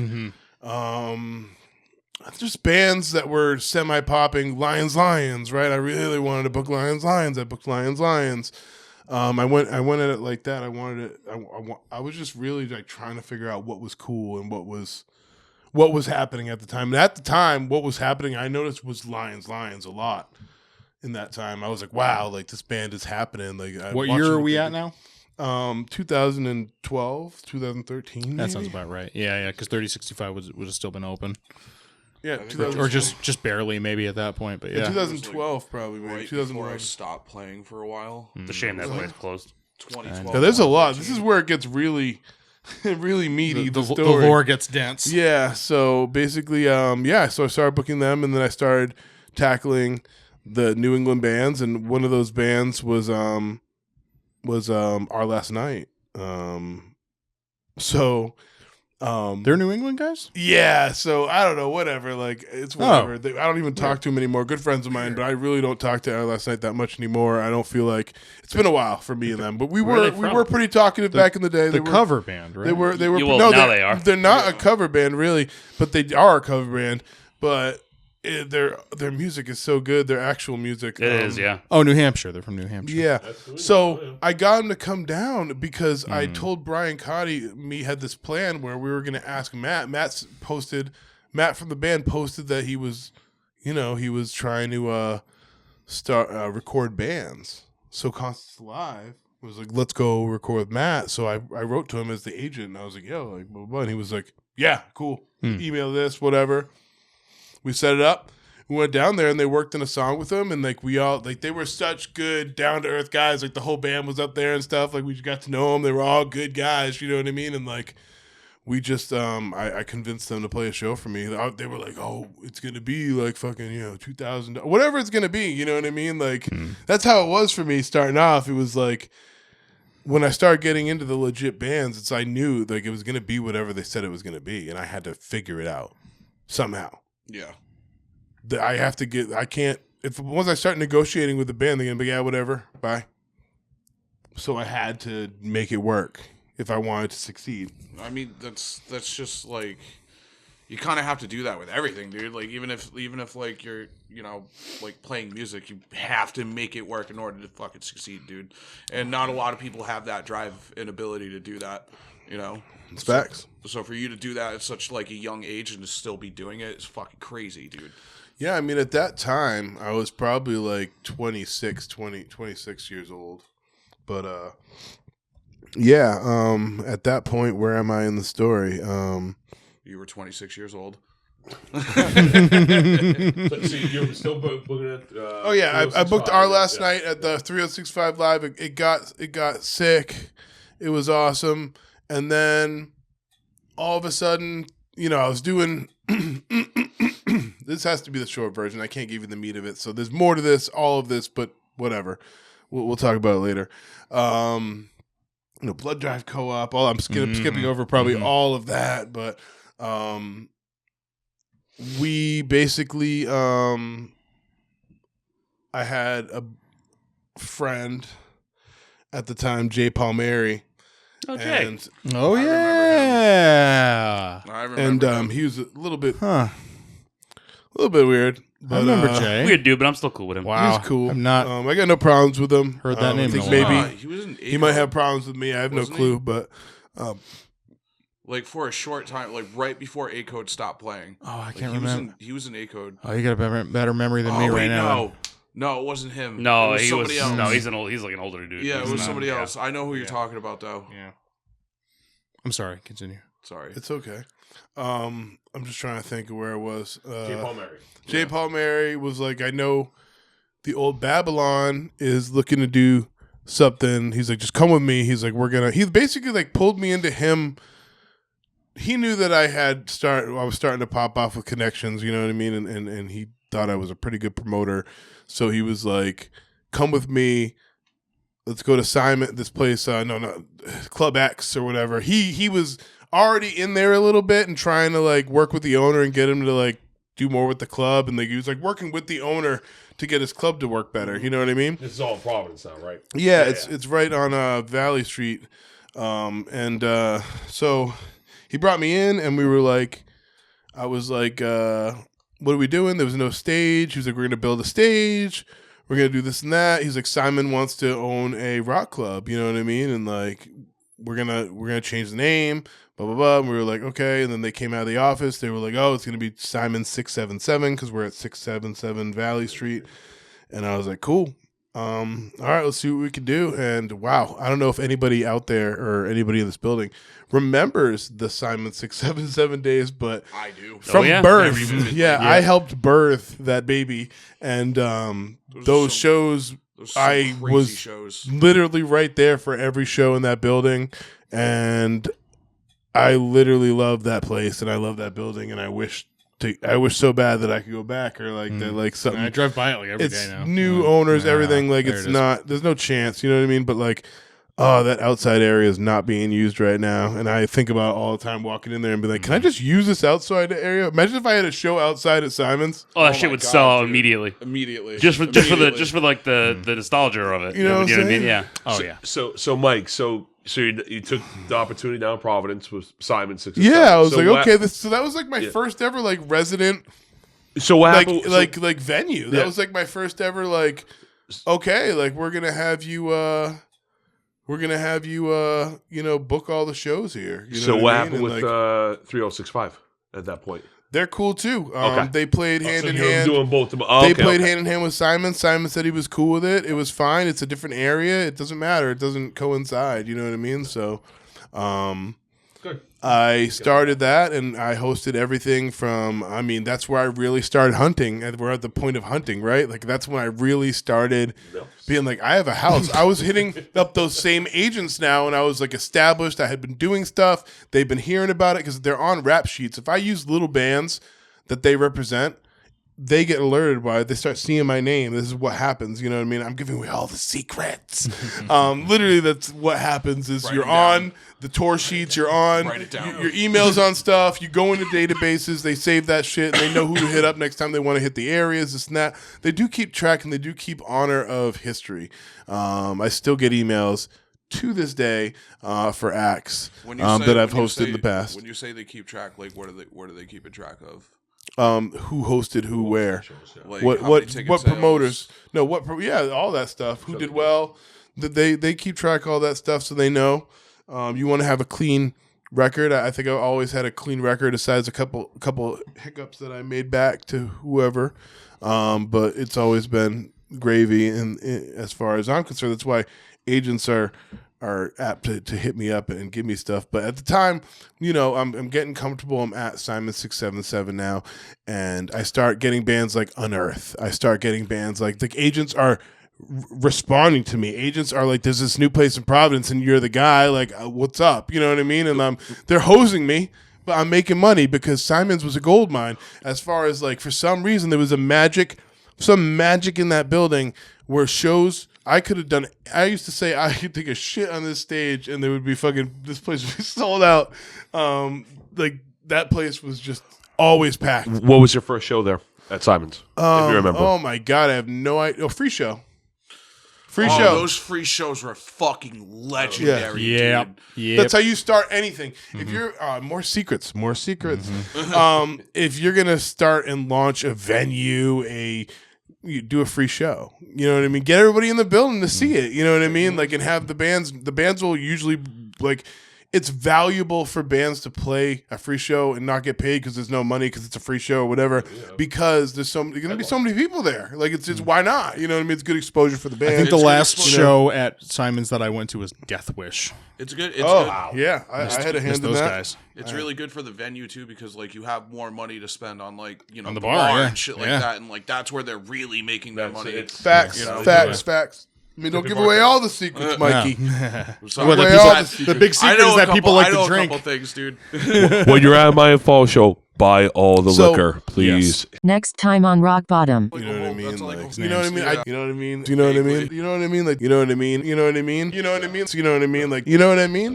just bands that were semi-popping. Lions, right? I really wanted to book Lions. I booked Lions. I went at it like that. I wanted it. I was just really like trying to figure out what was cool and what was happening at the time. And at the time, what was happening, I noticed was Lions a lot. In that time, I was like, wow, like this band is happening. Like, What year are we at now? 2012, 2013. That maybe? sounds about right. Yeah, because 3065 would have still been open, Yeah, think 2000, or just barely maybe at that point. But yeah, 2012 probably. Maybe Right before I 2011. stopped playing for a while. It's a shame that place closed. 2012. Yeah, there's a lot. This is where it gets really, really meaty. the story. lore gets dense. Yeah. So basically, so I started booking them, and then I started tackling the New England bands, and one of those bands was Our Last Night. They're New England guys. Yeah, so I don't know, whatever. Like it's whatever. I don't even talk to them anymore. Good friends of mine, but I really don't talk to Our Last Night that much anymore. I don't feel like it's been a while for me and them. But we Where are were they from? pretty talkative back in the day. The cover band, right? They were. Well, no, now they're- they are. They're not a cover band really, but they are a cover band. But their music is so good. Their actual music It is, yeah. Oh, New Hampshire. They're from New Hampshire. Yeah. So I got him to come down because I told Brian Cotty me had this plan where we were going to ask Matt. Matt from the band posted that he was trying to start record bands. So Constance Live was like, let's go record with Matt. So I wrote to him as the agent, and I was like, yo, like blah, blah, blah. And he was like, yeah, cool. Email this, whatever. We set it up. We went down there and they worked in a song with them, and like we all like they were such good down to earth guys. Like the whole band was up there and stuff. Like we just got to know them. They were all good guys. You know what I mean? And like we just I convinced them to play a show for me. They were like, oh, it's gonna be like fucking $2,000, whatever it's gonna be. You know what I mean? Like that's how it was for me starting off. It was like when I started getting into the legit bands, I knew like it was gonna be whatever they said it was gonna be, and I had to figure it out somehow. Yeah. Once I start negotiating with the band, they're gonna be, yeah, whatever, bye. So I had to make it work if I wanted to succeed. I mean, that's just like, you kind of have to do that with everything, dude. Like even if like you're like playing music, you have to make it work in order to fucking succeed, dude. And not a lot of people have that drive and ability to do that. It's facts. So for you to do that at such like a young age and to still be doing it is fucking crazy, dude. Yeah, I mean, at that time, I was probably like 26 years old. But, yeah, at that point, where am I in the story? You were 26 years old. So you're still booking it? Oh, yeah, I booked our last night at the 3065 Live. It got sick. It was awesome. And then all of a sudden, I was doing... This has to be the short version. I can't give you the meat of it. So there's more to this, all of this, but whatever. We'll talk about it later. Blood Drive Co-op. I'm skipping over probably all of that, but we basically I had a friend at the time, Jay Palmieri. Okay. And, Oh yeah. I remember. and he was a little bit weird. But, I remember Jay. Weird dude, but I'm still cool with him. Wow. He's cool. I'm not I got no problems with him. heard that name I think in a while. maybe he was an he might have problems with me. I have Wasn't no clue, but like for a short time, like right before A Code stopped playing. Oh, I Like, can't he remember. he was in A Code. Oh, you got a better memory than me wait, right now. No, it wasn't him. No, it was he somebody was. else. No, he's like an older dude. Yeah, it He's was not- somebody yeah. else. I know who you're talking about, though. Yeah. I'm sorry. Continue. Sorry. it's okay. I'm just trying to think of where it was. Jay Palmieri. Jay Palmieri was like, I know the old Babylon is looking to do something. He's like, just come with me. He's like, he basically like pulled me into him. He knew that I was starting to pop off with connections, you know what I mean? And he thought I was a pretty good promoter. So he was like, come with me. Let's go to Simon, this place, Club X or whatever. He was already in there a little bit and trying to like work with the owner and get him to like do more with the club. And like, he was like working with the owner to get his club to work better. You know what I mean? This is all in Providence now, right? Yeah, it's right on Valley Street. So he brought me in and we were like, I was like, what are we doing? There was no stage. He was like, we're going to build a stage. We're going to do this and that. He's like, Simon wants to own a rock club. You know what I mean? And like, we're going to change the name, blah, blah, blah. And we were like, okay. And then they came out of the office. They were like, oh, it's going to be Simon 677 because we're at 677 Valley Street. And I was like, cool. All right, let's see what we can do. And wow, I don't know if anybody out there or anybody in this building remembers the Simon 677 days, but I do. from yeah. birth, Very vividly. yeah, I helped birth that baby. And those shows, Those are I some crazy was shows. literally right there for every show in that building. And I literally love that place and I love that building. And I wish so bad that I could go back or like that, like something. I drive by it like every day It's now. new owners, Yeah, everything. Like there it's it is. not. There's no chance. You know what I mean? But like, oh, that outside area is not being used right now, and I think about it all the time walking in there and be like, can I just use this outside area? Imagine if I had a show outside at Simon's. Oh, that Oh shit my would God, sell out dude. immediately. Immediately. Just for like the nostalgia of it. You know what I'm I mean? saying? Yeah. Oh yeah. So Mike, so you took the opportunity down in Providence with Simon 6. Yeah, I was like, what- okay, so that was like my first ever like resident So what like happened? like venue. That Yeah. was like my first ever like. Okay, like we're gonna have you book all the shows here. You know So what I mean? happened And, with like, 3065 at that point? they're cool too. Okay. They played hand so in you're hand. doing both. They Okay, played okay. hand in hand with Simon. Simon said he was cool with it. It was fine. It's a different area. It doesn't matter. It doesn't coincide. You know what I mean? So, Good. I started that and I hosted everything from, I mean, that's where I really started hunting. And we're at the point of hunting, right? Like that's when I really started being like, I have a house. I was hitting up those same agents now and I was like established. I had been doing stuff. They've been hearing about it because they're on rap sheets. If I use little bands that they represent, they get alerted by it. They start seeing my name. This is what happens. You know what I mean? I'm giving away all the secrets. Literally, that's what happens is Write you're it down. on the tour sheets. You're on Write it down. your email's on stuff. You go into databases. They save that shit. And they know who to hit up next time they want to hit the areas. This and that. They do keep track and they do keep honor of history. I still get emails to this day for acts When you say- that I've when you hosted say- in the past. When you say they keep track, like where do they keep a track of? Who hosted who where? Like What how many ticket what sales? promoters? No, yeah, all that stuff. Who did well? They keep track of all that stuff, so they know. You want to have a clean record. I think I always had a clean record, besides a couple hiccups that I made back to whoever. But it's always been gravy, and as far as I'm concerned, that's why agents are apt to hit me up and give me stuff. But at the time, I'm getting comfortable. I'm at Simon 677 now, and I start getting bands like Unearth. I start getting bands like agents are responding to me. Agents are like, there's this new place in Providence and you're the guy, like, what's up? You know what I mean? And they're hosing me, but I'm making money because Simon's was a gold mine. As far as like, for some reason, there was some magic in that building where shows I could have done. I used to say I could take a shit on this stage and there would be this place would be sold out. Like that place was just always packed. What was your first show there at Simon's? If you remember. Oh my God, I have no idea. Oh, free show. Free Oh, show. those free shows were fucking legendary. Yeah. Dude. Yeah. That's how you start anything. If you're more secrets. If you're gonna start and launch a venue, you do a free show. You know what I mean? Get everybody in the building to see it. You know what I mean? Like, and have the bands. The bands will usually like. It's valuable for bands to play a free show and not get paid because there's no money because it's a free show or whatever. Because there's going to be so many people there. Like it's why not? You know what I mean? It's good exposure for the band. I think the It's last good show at Simon's that I went to was Death Wish. It's good. It's Oh good. yeah, I had a hand Missed in those that. guys. It's really good for the venue too, because like you have more money to spend on like On the the bar, bar yeah. and shit like Yeah. that, and like that's where they're really making their money. Facts, You know, facts. I mean, don't give away all the secrets, Mikey. So Well, the, Away all people- the the big I secret know is a that couple, people like I know to a drink. couple things, dude. When you're at my fall show, buy all the So- liquor, please. Next time on Rock Bottom. You know what I mean? That's like Like, a- you know what I mean? Yeah. You know what I mean? Do you know what I mean? You know what I mean? Like, you know what I mean? You know what I mean? You know what I mean? You know what I mean? Like, you know what I mean?